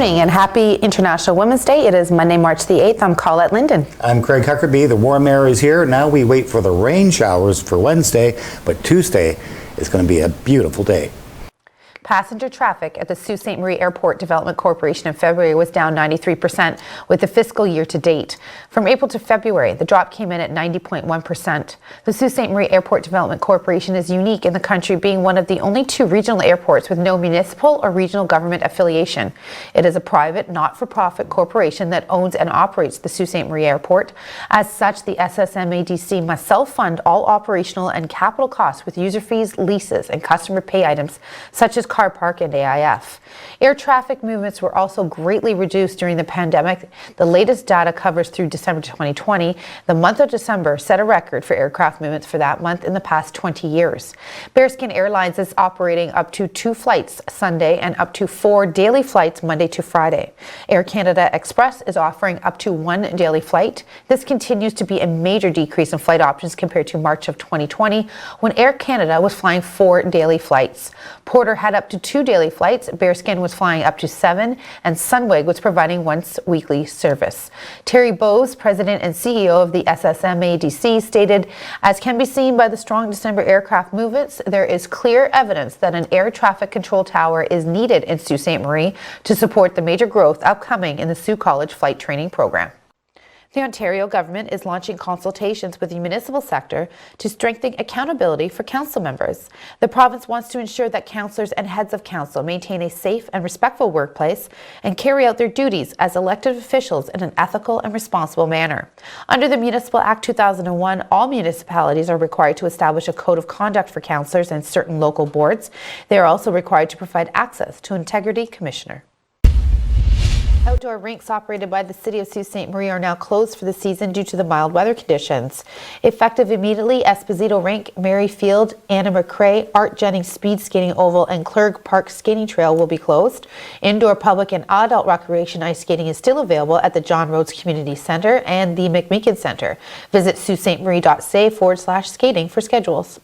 morning and happy International Women's Day. It is Monday, March the 8th. I'm Colette Linden. I'm Craig Huckerby. The warm air is here. Now we wait for the rain showers for Wednesday, but Tuesday is going to be a beautiful day. Passenger traffic at the Sault Ste. Marie Airport Development Corporation in February was down 93% with the fiscal year to date. From April to February, the drop came in at 90.1%. The Sault Ste. Marie Airport Development Corporation is unique in the country, being one of the only two regional airports with no municipal or regional government affiliation. It is a private, not-for-profit corporation that owns and operates the Sault Ste. Marie Airport. As such, the SSMADC must self-fund all operational and capital costs with user fees, leases, and customer pay items such as car park and AIF. Air traffic movements were also greatly reduced during the pandemic. The latest data covers through December 2020. The month of December set a record for aircraft movements for that month in the past 20 years. Bearskin Airlines is operating up to 2 flights Sunday and up to 4 daily flights Monday to Friday. Air Canada Express is offering up to 1 daily flight. This continues to be a major decrease in flight options compared to March of 2020, when Air Canada was flying 4 daily flights. Porter had up to 2 daily flights, Bearskin was flying up to 7, and Sunwig was providing once weekly service. Terry Bowes, President and CEO of the SSMADC, stated, "As can be seen by the strong December aircraft movements, there is clear evidence that an air traffic control tower is needed in Sault Ste. Marie to support the major growth upcoming in the Sault College flight training program." The Ontario government is launching consultations with the municipal sector to strengthen accountability for council members. The province wants to ensure that councillors and heads of council maintain a safe and respectful workplace and carry out their duties as elected officials in an ethical and responsible manner. Under the Municipal Act 2001, all municipalities are required to establish a code of conduct for councillors and certain local boards. They are also required to provide access to an integrity commissioner. Outdoor rinks operated by the City of Sault Ste. Marie are now closed for the season due to the mild weather conditions. Effective immediately, Esposito Rink, Mary Field, Anna McCrae, Art Jennings Speed Skating Oval, and Clerg Park Skating Trail will be closed. Indoor public and adult recreation ice skating is still available at the John Rhodes Community Centre and the McMeekin Centre. Visit saultstemarie.ca/skating for schedules.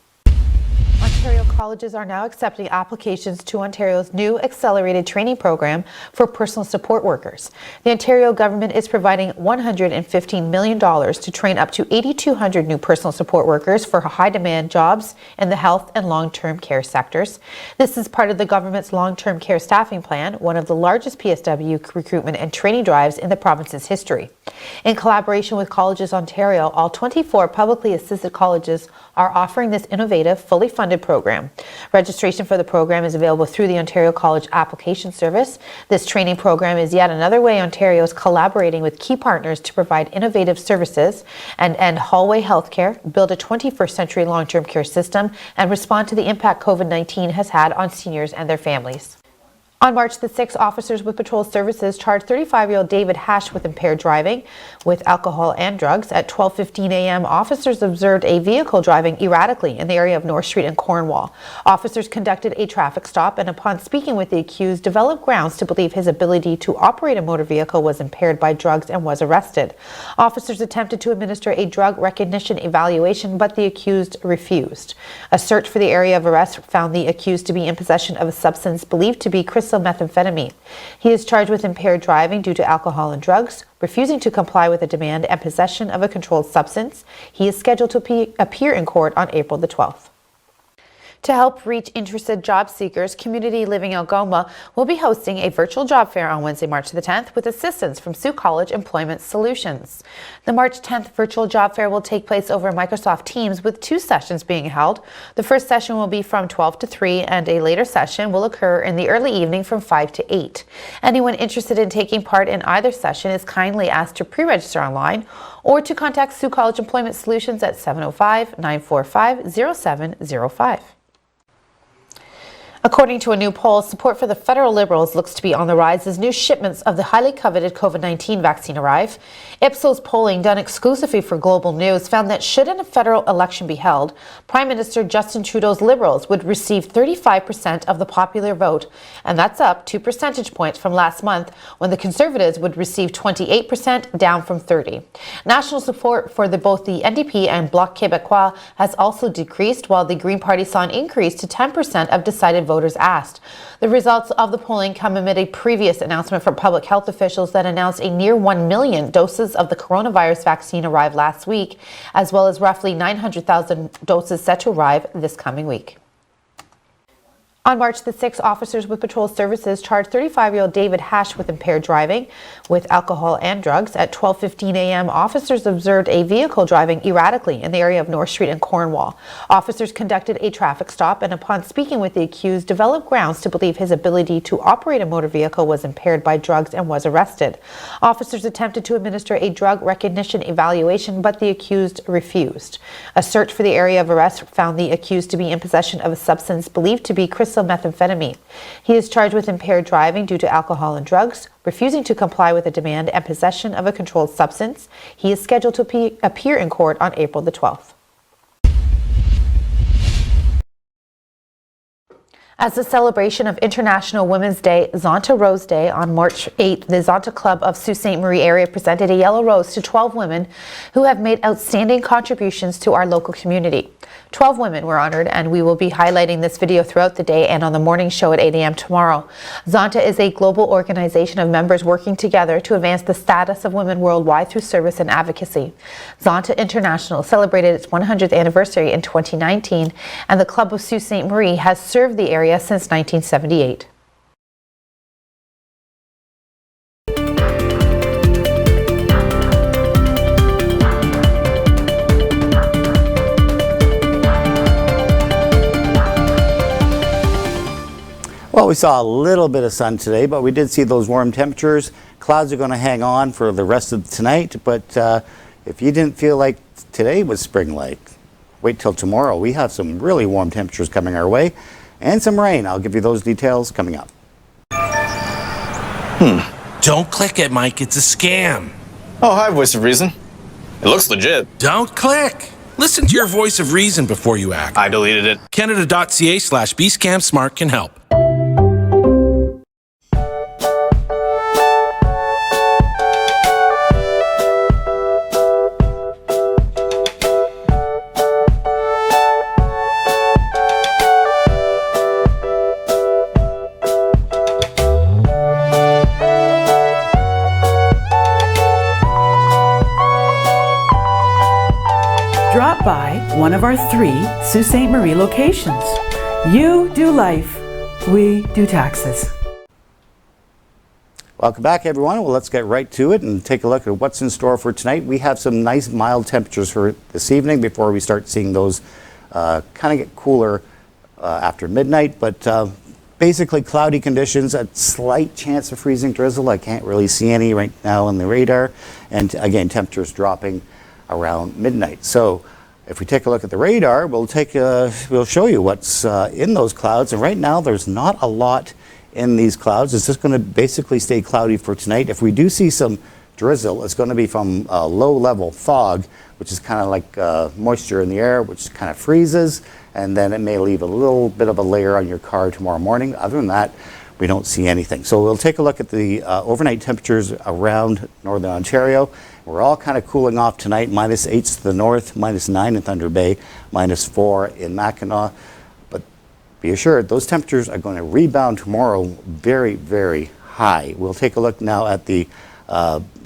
Ontario colleges are now accepting applications to Ontario's new accelerated training program for personal support workers. The Ontario government is providing $115 million to train up to 8,200 new personal support workers for high-demand jobs in the health and long-term care sectors. This is part of the government's long-term care staffing plan, one of the largest PSW recruitment and training drives in the province's history. In collaboration with Colleges Ontario, all 24 publicly assisted colleges are offering this innovative, fully funded program. Registration for the program is available through the Ontario College Application Service. This training program is yet another way Ontario is collaborating with key partners to provide innovative services and end hallway healthcare, build a 21st century long-term care system, and respond to the impact COVID-19 has had on seniors and their families. On March the 6th, officers with Patrol Services charged 35-year-old David Hash with impaired driving with alcohol and drugs. At 12:15 a.m., officers observed a vehicle driving erratically in the area of North Street and Cornwall. Officers conducted a traffic stop and, upon speaking with the accused, developed grounds to believe his ability to operate a motor vehicle was impaired by drugs and was arrested. Officers attempted to administer a drug recognition evaluation, but the accused refused. A search for the area of arrest found the accused to be in possession of a substance believed to be crystal methamphetamine. He is charged with impaired driving due to alcohol and drugs, refusing to comply with a demand, and possession of a controlled substance. He is scheduled to appear in court on April the 12th. To help reach interested job seekers, Community Living Algoma will be hosting a virtual job fair on Wednesday, March the 10th, with assistance from Sault College Employment Solutions. The March 10th virtual job fair will take place over Microsoft Teams, with 2 sessions being held. The first session will be from 12 to 3, and a later session will occur in the early evening from 5 to 8. Anyone interested in taking part in either session is kindly asked to pre-register online or to contact Sault College Employment Solutions at 705-945-0705. According to a new poll, support for the federal Liberals looks to be on the rise as new shipments of the highly coveted COVID-19 vaccine arrive. Ipsos polling done exclusively for Global News found that should a federal election be held, Prime Minister Justin Trudeau's Liberals would receive 35% of the popular vote, and that's up 2 percentage points from last month when the Conservatives would receive 28%, down from 30%. National support for both the NDP and Bloc Québécois has also decreased, while the Green Party saw an increase to 10% of decided voters asked. The results of the polling come amid a previous announcement from public health officials that announced a near 1 million doses of the coronavirus vaccine arrived last week, as well as roughly 900,000 doses set to arrive this coming week. On March the 6th, officers with patrol services charged 35-year-old David Hash with impaired driving with alcohol and drugs. At 12:15 a.m., officers observed a vehicle driving erratically in the area of North Street and Cornwall. Officers conducted a traffic stop and, upon speaking with the accused, developed grounds to believe his ability to operate a motor vehicle was impaired by drugs and was arrested. Officers attempted to administer a drug recognition evaluation, but the accused refused. A search for the area of arrest found the accused to be in possession of a substance believed to be crystal methamphetamine. He is charged with impaired driving due to alcohol and drugs, refusing to comply with a demand, and possession of a controlled substance. He is scheduled to appear in court on April the 12th. As a celebration of International Women's Day, Zonta Rose Day, on March 8th, the Zonta Club of Sault Ste. Marie area presented a yellow rose to 12 women who have made outstanding contributions to our local community. 12 women were honored, and we will be highlighting this video throughout the day and on the morning show at 8 a.m. tomorrow. Zonta is a global organization of members working together to advance the status of women worldwide through service and advocacy. Zonta International celebrated its 100th anniversary in 2019, and the Club of Sault Ste. Marie has served the area since 1978. Well, we saw a little bit of sun today, but we did see those warm temperatures. Clouds are going to hang on for the rest of tonight, but if you didn't feel like today was spring-like, wait till tomorrow. We have some really warm temperatures coming our way and some rain. I'll give you those details coming up. Don't click it, Mike. It's a scam. Oh, hi, Voice of Reason. It looks legit. Don't click. Listen to your voice of reason before you act. I deleted it. Canada.ca/bscamsmart can help. Drop by one of our 3 Sault Ste. Marie locations. You do life, we do taxes. Welcome back, everyone. Well, let's get right to it and take a look at what's in store for tonight. We have some nice mild temperatures for this evening before we start seeing those kind of get cooler after midnight, but basically cloudy conditions, a slight chance of freezing drizzle. I can't really see any right now on the radar, and again, temperatures dropping around midnight. So if we take a look at the radar, we'll show you what's in those clouds. And right now there's not a lot in these clouds. It's just going to basically stay cloudy for tonight. If we do see some drizzle, it's going to be from low level fog, which is kind of like moisture in the air, which kind of freezes, and then it may leave a little bit of a layer on your car tomorrow morning. Other than that, we don't see anything. So we'll take a look at the overnight temperatures around northern Ontario. We're all kind of cooling off tonight. -8 to the north, -9 in Thunder Bay, -4 in Mackinac. But be assured, those temperatures are going to rebound tomorrow very, very high. We'll take a look now at the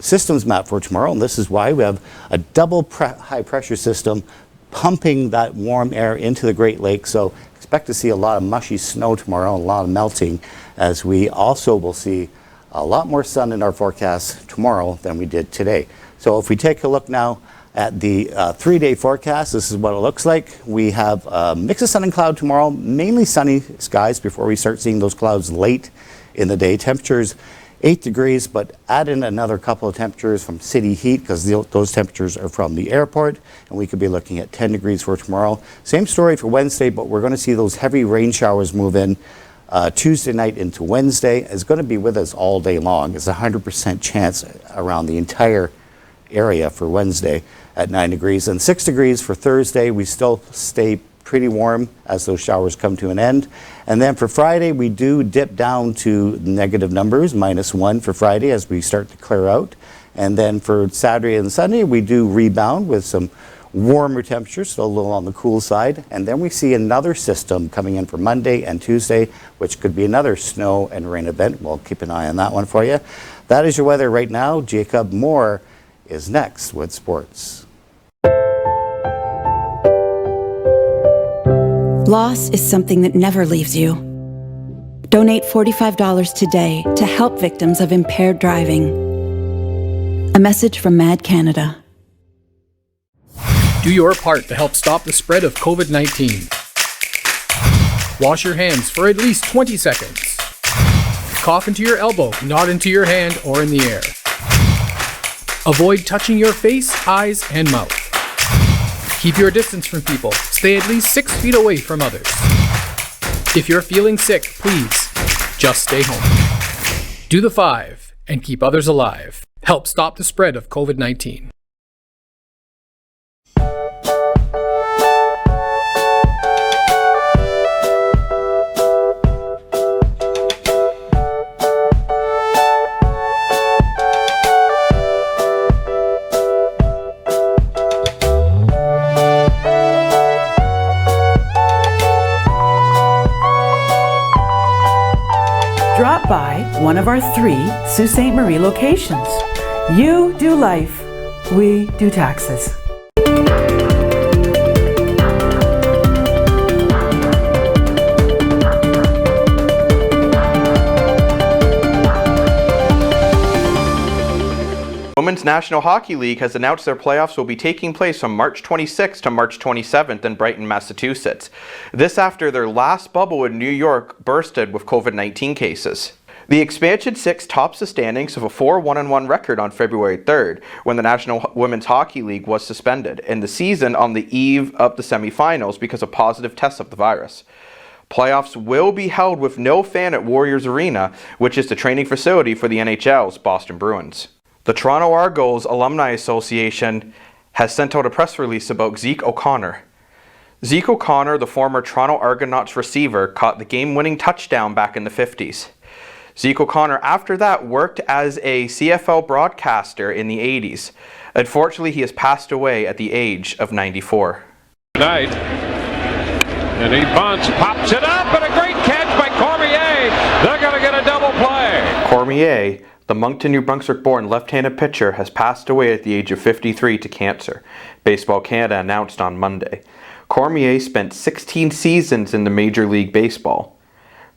systems map for tomorrow, and this is why we have a double high pressure system pumping that warm air into the Great Lakes. So expect to see a lot of mushy snow tomorrow, and a lot of melting, as we also will see a lot more sun in our forecast tomorrow than we did today. So if we take a look now at the 3-day forecast, this is what it looks like. We have a mix of sun and cloud tomorrow, mainly sunny skies before we start seeing those clouds late in the day. Temperatures 8 degrees, but add in another couple of temperatures from city heat, because those temperatures are from the airport, and we could be looking at 10 degrees for tomorrow. Same story for Wednesday, but we're going to see those heavy rain showers move in Tuesday night into Wednesday. Is going to be with us all day long. It's a 100% chance around the entire area for Wednesday at 9 degrees, and 6 degrees for Thursday. We still stay pretty warm as those showers come to an end. And then for Friday, we do dip down to negative numbers, -1 for Friday as we start to clear out. And then for Saturday and Sunday, we do rebound with some warmer temperatures, so a little on the cool side. And then we see another system coming in for Monday and Tuesday, which could be another snow and rain event. We'll keep an eye on that one for you. That is your weather right now. Jacob Moore is next with sports. Loss is something that never leaves you. Donate $45 today to help victims of impaired driving. A message from MAD Canada. Do your part to help stop the spread of COVID-19. Wash your hands for at least 20 seconds. Cough into your elbow, not into your hand or in the air. Avoid touching your face, eyes, and mouth. Keep your distance from people. Stay at least 6 feet away from others. If you're feeling sick, please just stay home. Do the 5 and keep others alive. Help stop the spread of COVID-19. Drop by one of our 3 Sault Ste. Marie locations. You do life, we do taxes. Women's National Hockey League has announced their playoffs will be taking place from March 26th to March 27th in Brighton, Massachusetts. This after their last bubble in New York bursted with COVID-19 cases. The Expansion 6 tops the standings with a 4-1-1 record on February 3rd, when the National Women's Hockey League was suspended, and the season on the eve of the semifinals because of positive tests of the virus. Playoffs will be held with no fan at Warriors Arena, which is the training facility for the NHL's Boston Bruins. The Toronto Argos Alumni Association has sent out a press release about Zeke O'Connor. Zeke O'Connor, the former Toronto Argonauts receiver, caught the game-winning touchdown back in the 50s. Zeke O'Connor, after that, worked as a CFL broadcaster in the 80s. Unfortunately, he has passed away at the age of 94. Tonight, and he bunts, pops it up, and a great catch by Cormier. They're going to get a double play. Cormier, the Moncton, New Brunswick-born left-handed pitcher, has passed away at the age of 53 to cancer, Baseball Canada announced on Monday. Cormier spent 16 seasons in the Major League Baseball.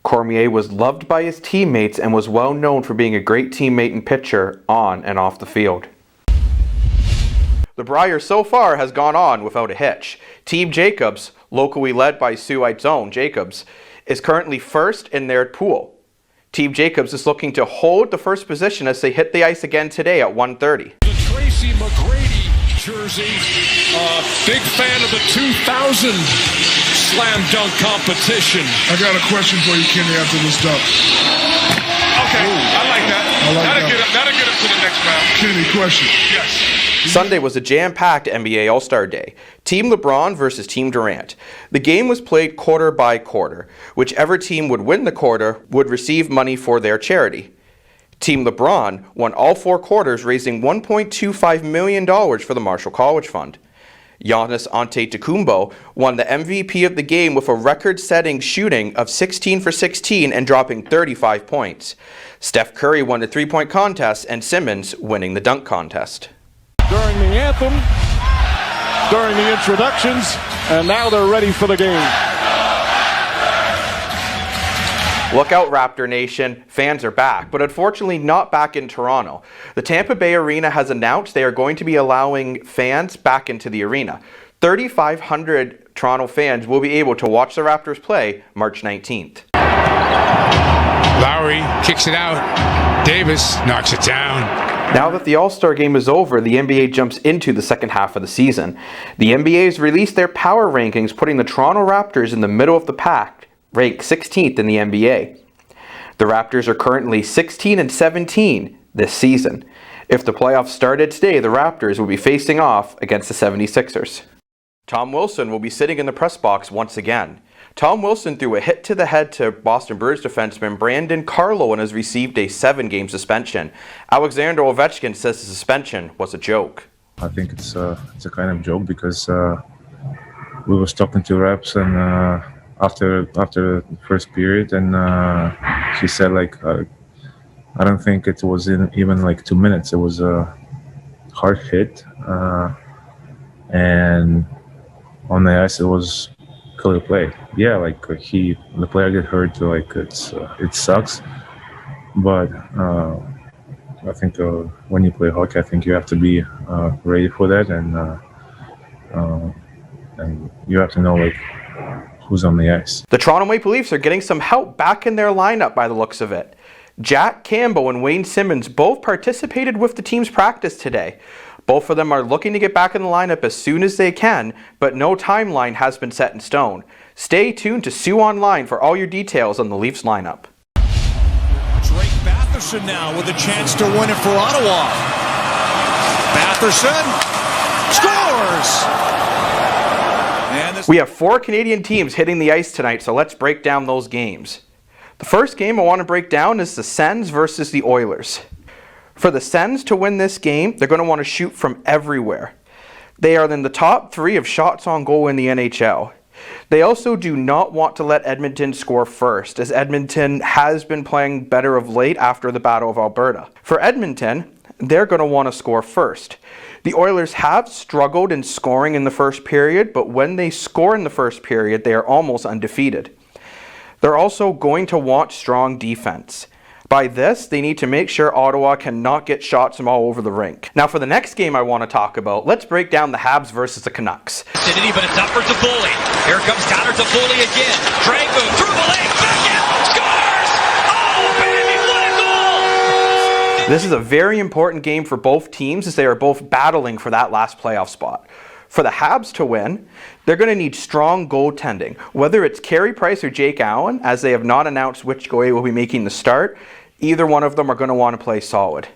Cormier was loved by his teammates and was well known for being a great teammate and pitcher on and off the field. The Brier so far has gone on without a hitch. Team Jacobs, locally led by Suite's own Jacobs, is currently first in their pool. Team Jacobs is looking to hold the first position as they hit the ice again today at 1:30. The Tracy McGrady jersey, big fan of the 2000 slam dunk competition. I got a question for you, Kenny, after this dunk. Okay, I like that. That'll get him to the next round. Kenny, question. Yes. Sunday was a jam-packed NBA All-Star Day. Team LeBron versus Team Durant. The game was played quarter by quarter. Whichever team would win the quarter would receive money for their charity. Team LeBron won all 4 quarters, raising $1.25 million for the Marshall College Fund. Giannis Antetokounmpo won the MVP of the game with a record-setting shooting of 16 for 16 and dropping 35 points. Steph Curry won the three-point contest and Simmons winning the dunk contest. During the anthem, during the introductions, and now they're ready for the game. Look out, Raptor Nation. Fans are back, but unfortunately not back in Toronto. The Tampa Bay Arena has announced they are going to be allowing fans back into the arena. 3,500 Toronto fans will be able to watch the Raptors play March 19th. Lowry kicks it out. Davis knocks it down. Now that the All-Star game is over, the NBA jumps into the second half of the season. The NBA has released their power rankings, putting the Toronto Raptors in the middle of the pack, ranked 16th in the NBA. The Raptors are currently 16-17 this season. If the playoffs started today, the Raptors will be facing off against the 76ers. Tom Wilson will be sitting in the press box once again. Tom Wilson threw a hit to the head to Boston Bruins defenseman Brandon Carlo and has received a 7-game suspension. Alexander Ovechkin says the suspension was a joke. I think it's a kind of joke because we was talking to reps and after the first period, and she said like I don't think it was even like 2 minutes. It was a hard hit, and on the ice it was clear play. Yeah, like the player get hurt. Like it sucks, but I think when you play hockey, I think you have to be ready for that, and you have to know like who's on the ice. The Toronto Maple Leafs are getting some help back in their lineup by the looks of it. Jack Campbell and Wayne Simmons both participated with the team's practice today. Both of them are looking to get back in the lineup as soon as they can, but no timeline has been set in stone. Stay tuned to Sioux Online for all your details on the Leafs lineup. Drake Batherson now with a chance to win it for Ottawa. Batherson scores! We have 4 Canadian teams hitting the ice tonight, so let's break down those games. The first game I want to break down is the Sens versus the Oilers. For the Sens to win this game, they're going to want to shoot from everywhere. They are in the top 3 of shots on goal in the NHL. They also do not want to let Edmonton score first, as Edmonton has been playing better of late after the Battle of Alberta. For Edmonton, they're going to want to score first. The Oilers have struggled in scoring in the first period, but when they score in the first period, they are almost undefeated. They're also going to want strong defense. By this, they need to make sure Ottawa cannot get shots from all over the rink. Now for the next game I want to talk about, let's break down the Habs versus the Canucks. But it's up for Toffoli. Here comes Tyler Toffoli again. Drago through the lane, back in, scores! Oh, baby, what a goal! This is a very important game for both teams as they are both battling for that last playoff spot. For the Habs to win, they're going to need strong goaltending, whether it's Carey Price or Jake Allen, as they have not announced which goalie will be making the start. Either one of them are going to want to play solid.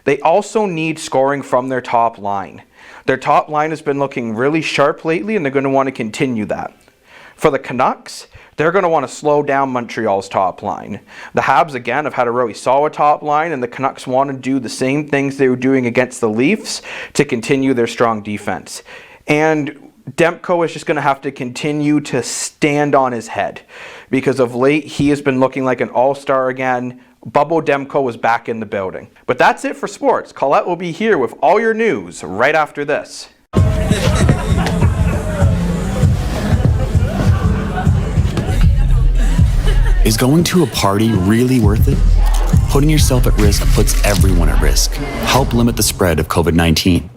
They also need scoring from their top line. Their top line has been looking really sharp lately, and they're going to want to continue that. For the Canucks, they're going to want to slow down Montreal's top line. The Habs, again, have had a really solid top line, and the Canucks want to do the same things they were doing against the Leafs to continue their strong defense. And Demko is just going to have to continue to stand on his head, because of late he has been looking like an all-star again. Bubble Demko is back in the building. But that's it for sports. Colette will be here with all your news right after this. Is going to a party really worth it? Putting yourself at risk puts everyone at risk. Help limit the spread of COVID-19.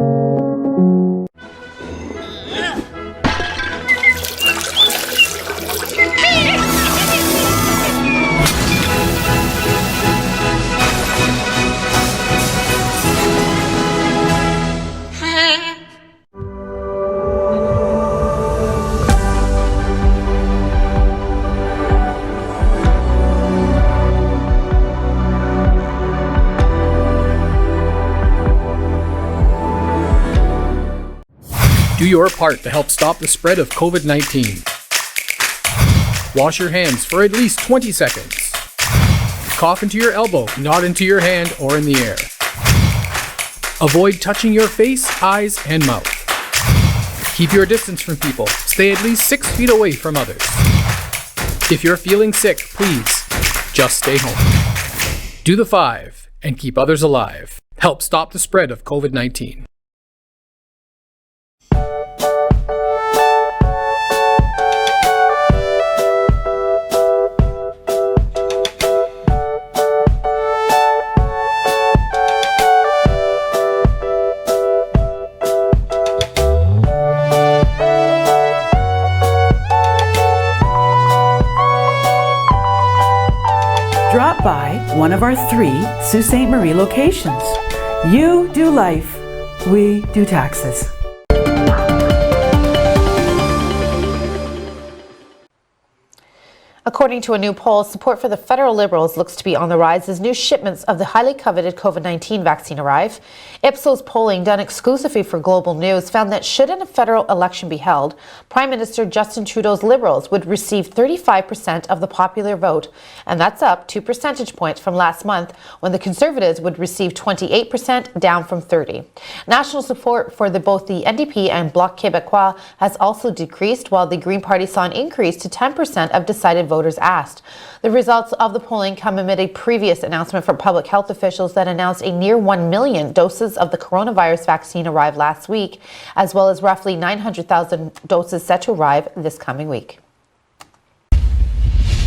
Do your part to help stop the spread of COVID-19. Wash your hands for at least 20 seconds. Cough into your elbow, not into your hand or in the air. Avoid touching your face, eyes, and mouth. Keep your distance from people. Stay at least 6 feet away from others. If you're feeling sick, please just stay home. Do the 5 and keep others alive. Help stop the spread of COVID-19. Drop by one of our 3 Sault Ste. Marie locations. You do life, we do taxes. According to a new poll, support for the federal Liberals looks to be on the rise as new shipments of the highly coveted COVID-19 vaccine arrive. Ipsos polling done exclusively for Global News found that should a federal election be held, Prime Minister Justin Trudeau's Liberals would receive 35% of the popular vote, and that's up 2 percentage points from last month when the Conservatives would receive 28%, down from 30%. National support for both the NDP and Bloc Québécois has also decreased, while the Green Party saw an increase to 10% of decided voters asked. The results of the polling come amid a previous announcement from public health officials that announced a near 1 million doses of the coronavirus vaccine arrived last week, as well as roughly 900,000 doses set to arrive this coming week.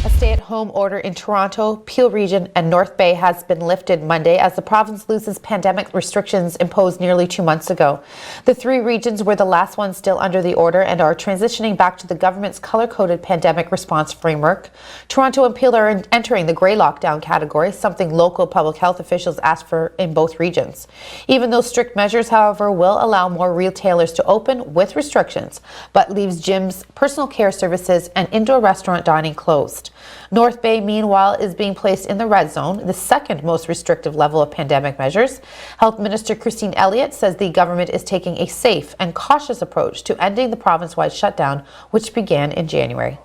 A stay-at-home order in Toronto, Peel Region, and North Bay has been lifted Monday as the province loses pandemic restrictions imposed nearly 2 months ago. The 3 regions were the last ones still under the order and are transitioning back to the government's color-coded pandemic response framework. Toronto and Peel are entering the grey lockdown category, something local public health officials asked for in both regions. Even though strict measures, however, will allow more retailers to open with restrictions, but leaves gyms, personal care services, and indoor restaurant dining closed. North Bay, meanwhile, is being placed in the red zone, the second most restrictive level of pandemic measures. Health Minister Christine Elliott says the government is taking a safe and cautious approach to ending the province-wide shutdown, which began in January.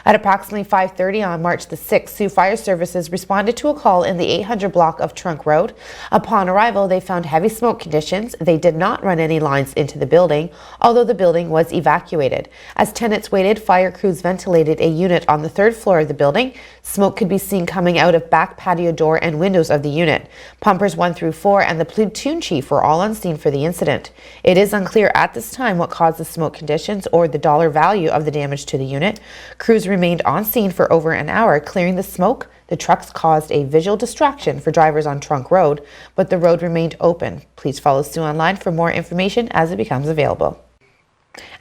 At approximately 5:30 on March the 6th, Sioux Fire Services responded to a call in the 800 block of Trunk Road. Upon arrival, they found heavy smoke conditions. They did not run any lines into the building, although the building was evacuated. As tenants waited, fire crews ventilated a unit on the 3rd floor of the building. Smoke could be seen coming out of back patio door and windows of the unit. Pumpers 1 through 4 and the platoon chief were all on scene for the incident. It is unclear at this time what caused the smoke conditions or the dollar value of the damage to the unit. Crews remained on scene for over an hour, clearing the smoke. The trucks caused a visual distraction for drivers on Trunk Road, but the road remained open. Please follow Sioux online for more information as it becomes available.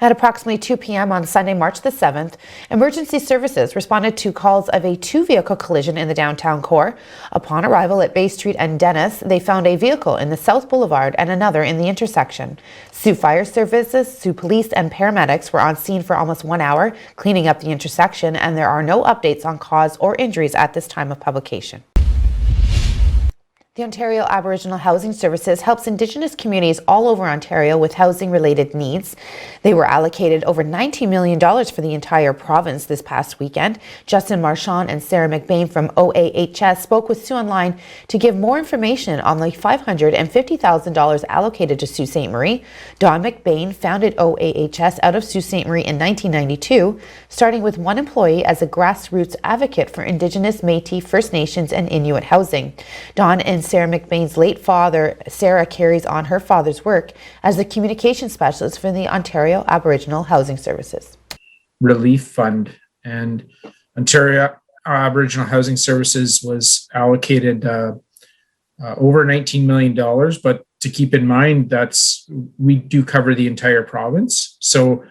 At approximately 2 p.m. on Sunday, March the 7th, emergency services responded to calls of a 2-vehicle collision in the downtown core. Upon arrival at Bay Street and Dennis, they found a vehicle in the South Boulevard and another in the intersection. Sioux Fire Services, Sioux Police, and paramedics were on scene for almost 1 hour, cleaning up the intersection, and there are no updates on cause or injuries at this time of publication. The Ontario Aboriginal Housing Services helps Indigenous communities all over Ontario with housing-related needs. They were allocated over $19 million for the entire province this past weekend. Justin Marchand and Sarah McBain from OAHS spoke with Sioux Online to give more information on the $550,000 allocated to Sault Ste. Marie. Don McBain founded OAHS out of Sault Ste. Marie in 1992, starting with 1 employee as a grassroots advocate for Indigenous, Métis, First Nations, and Inuit housing. Don and Sarah McBain's late father, Sarah, carries on her father's work as the communication specialist for the Ontario Aboriginal Housing Services. Relief Fund, and Ontario Aboriginal Housing Services was allocated over $19 million, but to keep in mind, we do cover the entire province. So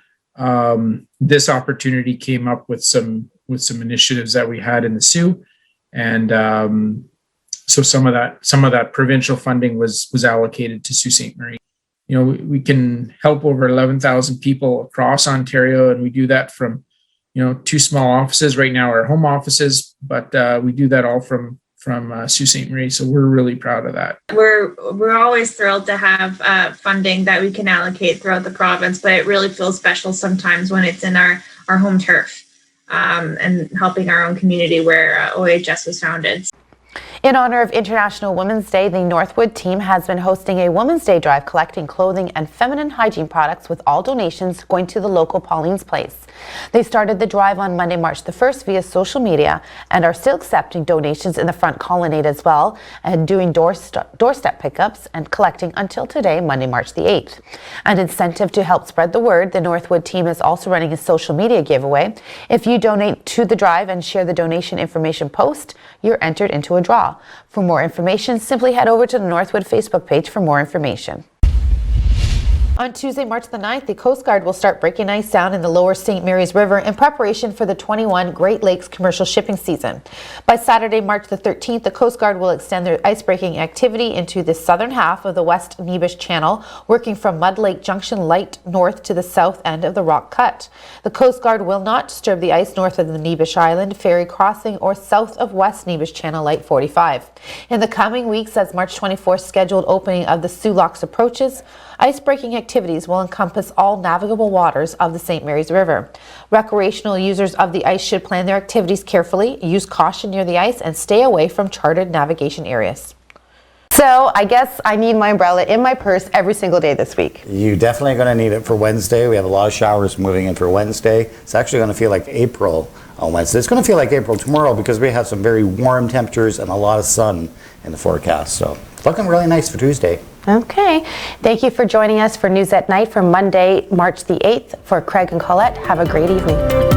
this opportunity came up with some initiatives that we had in the Sioux, and so some of that provincial funding was allocated to Sault Ste. Marie. You know, we can help over 11,000 people across Ontario, and we do that from, 2 small offices right now, our home offices, but we do that all from Sault Ste. Marie. So we're really proud of that. We're always thrilled to have funding that we can allocate throughout the province, but it really feels special sometimes when it's in our home turf and helping our own community where OHS was founded. In honor of International Women's Day, the Northwood team has been hosting a Women's Day drive collecting clothing and feminine hygiene products, with all donations going to the local Pauline's Place. They started the drive on Monday, March the 1st via social media and are still accepting donations in the front colonnade as well, and doing doorstep pickups and collecting until today, Monday, March the 8th. An incentive to help spread the word, the Northwood team is also running a social media giveaway. If you donate to the drive and share the donation information post, you're entered into a draw. For more information, simply head over to the Northwood Facebook page for more information. On Tuesday, March the 9th, the Coast Guard will start breaking ice down in the lower St. Mary's River in preparation for the 21 Great Lakes commercial shipping season. By Saturday, March the 13th, the Coast Guard will extend their ice-breaking activity into the southern half of the West Nebish Channel, working from Mud Lake Junction light north to the south end of the Rock Cut. The Coast Guard will not disturb the ice north of the Nebish Island ferry crossing or south of West Nebish Channel light 45. In the coming weeks, as March 24th scheduled opening of the Soo Locks approaches, ice-breaking activities will encompass all navigable waters of the St. Mary's River. Recreational users of the ice should plan their activities carefully, use caution near the ice, and stay away from charted navigation areas. So I guess I need my umbrella in my purse every single day this week. You definitely going to need it for Wednesday. We have a lot of showers moving in for Wednesday. It's actually going to feel like April on Wednesday. It's going to feel like April tomorrow because we have some very warm temperatures and a lot of sun in the forecast. So looking really nice for Tuesday. Okay. Thank you for joining us for News at Night for Monday, March the 8th. For Craig and Colette, have a great evening.